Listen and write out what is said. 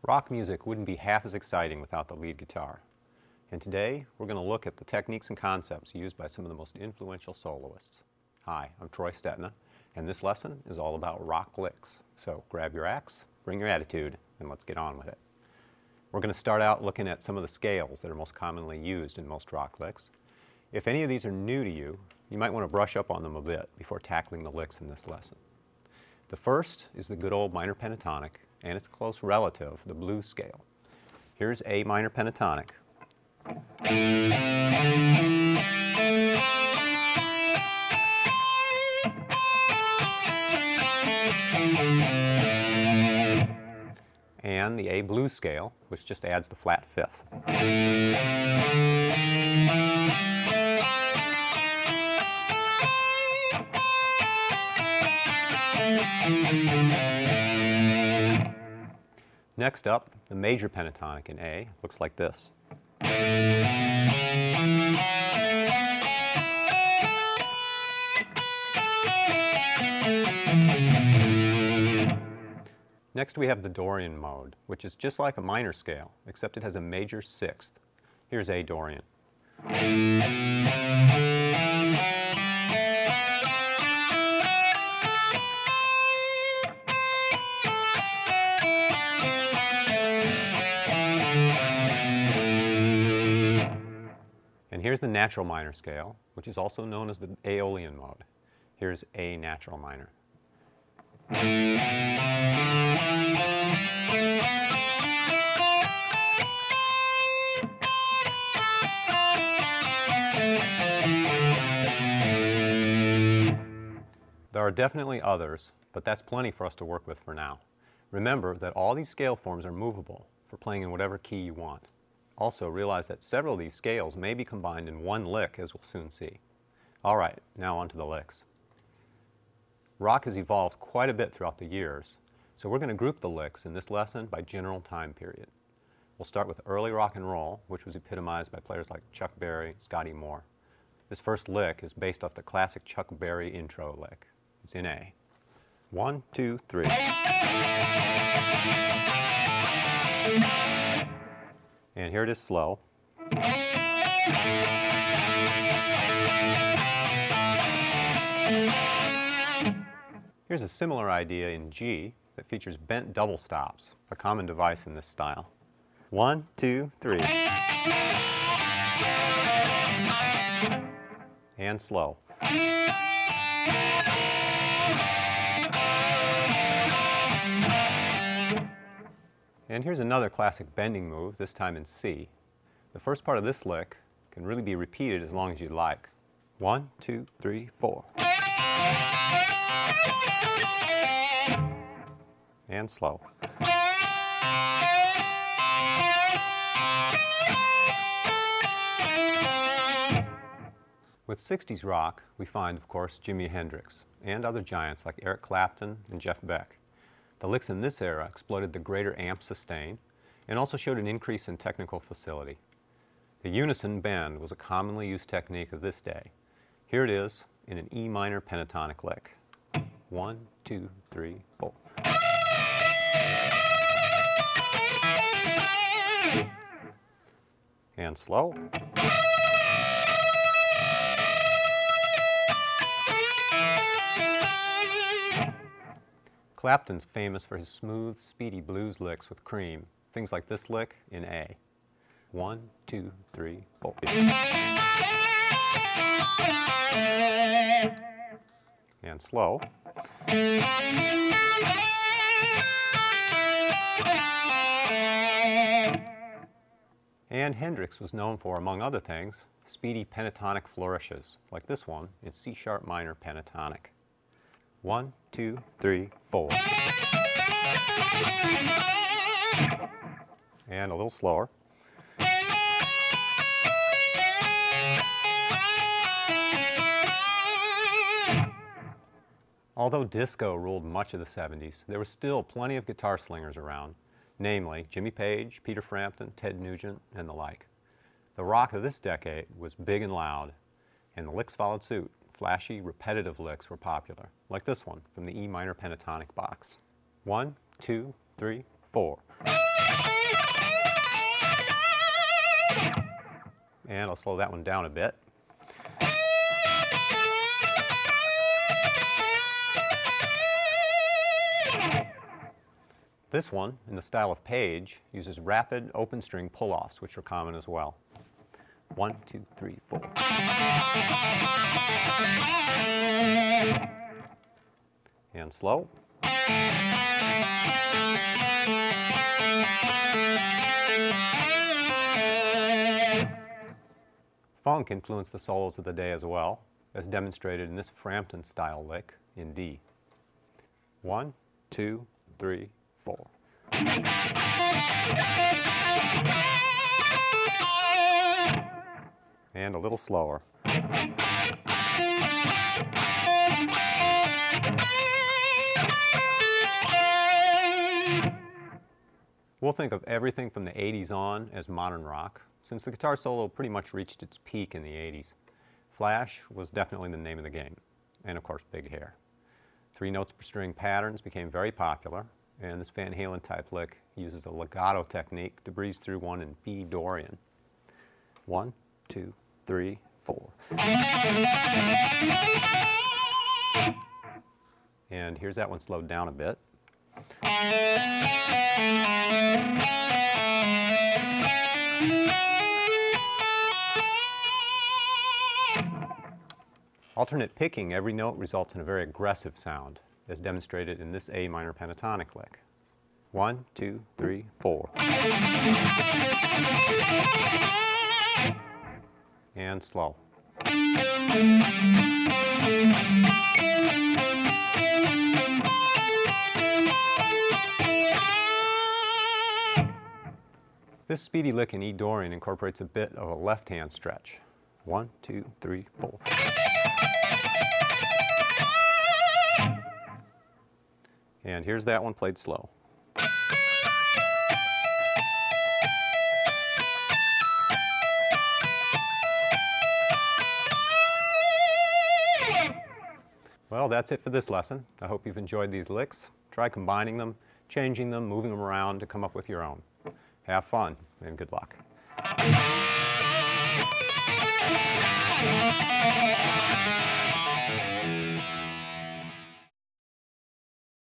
Rock music wouldn't be half as exciting without the lead guitar. And today, we're going to look at the techniques and concepts used by some of the most influential soloists. Hi, I'm Troy Stetina, and this lesson is all about rock licks. So grab your axe, bring your attitude, and let's get on with it. We're going to start out looking at some of the scales that are most commonly used in most rock licks. If any of these are new to you, you might want to brush up on them a bit before tackling the licks in this lesson. The first is the good old minor pentatonic, and its close relative, the blues scale. Here's A minor pentatonic. And the A blues scale, which just adds the flat fifth. Next up, the major pentatonic in A looks like this. Next we have the Dorian mode, which is just like a minor scale, except it has a major sixth. Here's A Dorian. And here's the natural minor scale, which is also known as the Aeolian mode. Here's A natural minor. There are definitely others, but that's plenty for us to work with for now. Remember that all these scale forms are movable for playing in whatever key you want. Also realize that several of these scales may be combined in one lick, as we'll soon see. All right, now on to the licks. Rock has evolved quite a bit throughout the years, so we're going to group the licks in this lesson by general time period. We'll start with early rock and roll, which was epitomized by players like Chuck Berry, Scotty Moore. This first lick is based off the classic Chuck Berry intro lick. It's in A. 1, 2, 3. And here it is slow. Here's a similar idea in G that features bent double stops, a common device in this style. 1, 2, 3. And slow. And here's another classic bending move, this time in C. The first part of this lick can really be repeated as long as you'd like. 1, 2, 3, 4. And slow. With 60s rock, we find, of course, Jimi Hendrix and other giants like Eric Clapton and Jeff Beck. The licks in this era exploited the greater amp sustain and also showed an increase in technical facility. The unison bend was a commonly used technique of this day. Here it is in an E minor pentatonic lick. 1, 2, 3, 4. And slow. Clapton's famous for his smooth, speedy blues licks with cream, things like this lick in A. 1, 2, 3, 4. And slow. And Hendrix was known for, among other things, speedy pentatonic flourishes, like this one in C-sharp minor pentatonic. 1, 2, 3, 4. And a little slower. Although disco ruled much of the 70s, there were still plenty of guitar slingers around, namely Jimmy Page, Peter Frampton, Ted Nugent, and the like. The rock of this decade was big and loud, and the licks followed suit. Flashy, repetitive licks were popular, like this one from the E minor pentatonic box. 1, 2, 3, 4. And I'll slow that one down a bit. This one, in the style of Page, uses rapid open string pull-offs, which are common as well. 1, 2, 3, 4. And slow. Funk influenced the solos of the day as well, as demonstrated in this Frampton-style lick in D. 1, 2, 3, 4. And a little slower. We'll think of everything from the 80s on as modern rock, since the guitar solo pretty much reached its peak in the 80s. Flash was definitely the name of the game, and of course big hair. 3 notes per string patterns became very popular, and this Van Halen type lick uses a legato technique to breeze through one in B Dorian. 1, 2, 3, 4. And here's that one slowed down a bit. Alternate picking every note results in a very aggressive sound, as demonstrated in this A minor pentatonic lick. 1, 2, 3, 4. And slow. This speedy lick in E Dorian incorporates a bit of a left-hand stretch. 1, 2, 3, 4. And here's that one played slow. Well, that's it for this lesson. I hope you've enjoyed these licks. Try combining them, changing them, moving them around to come up with your own. Have fun and good luck.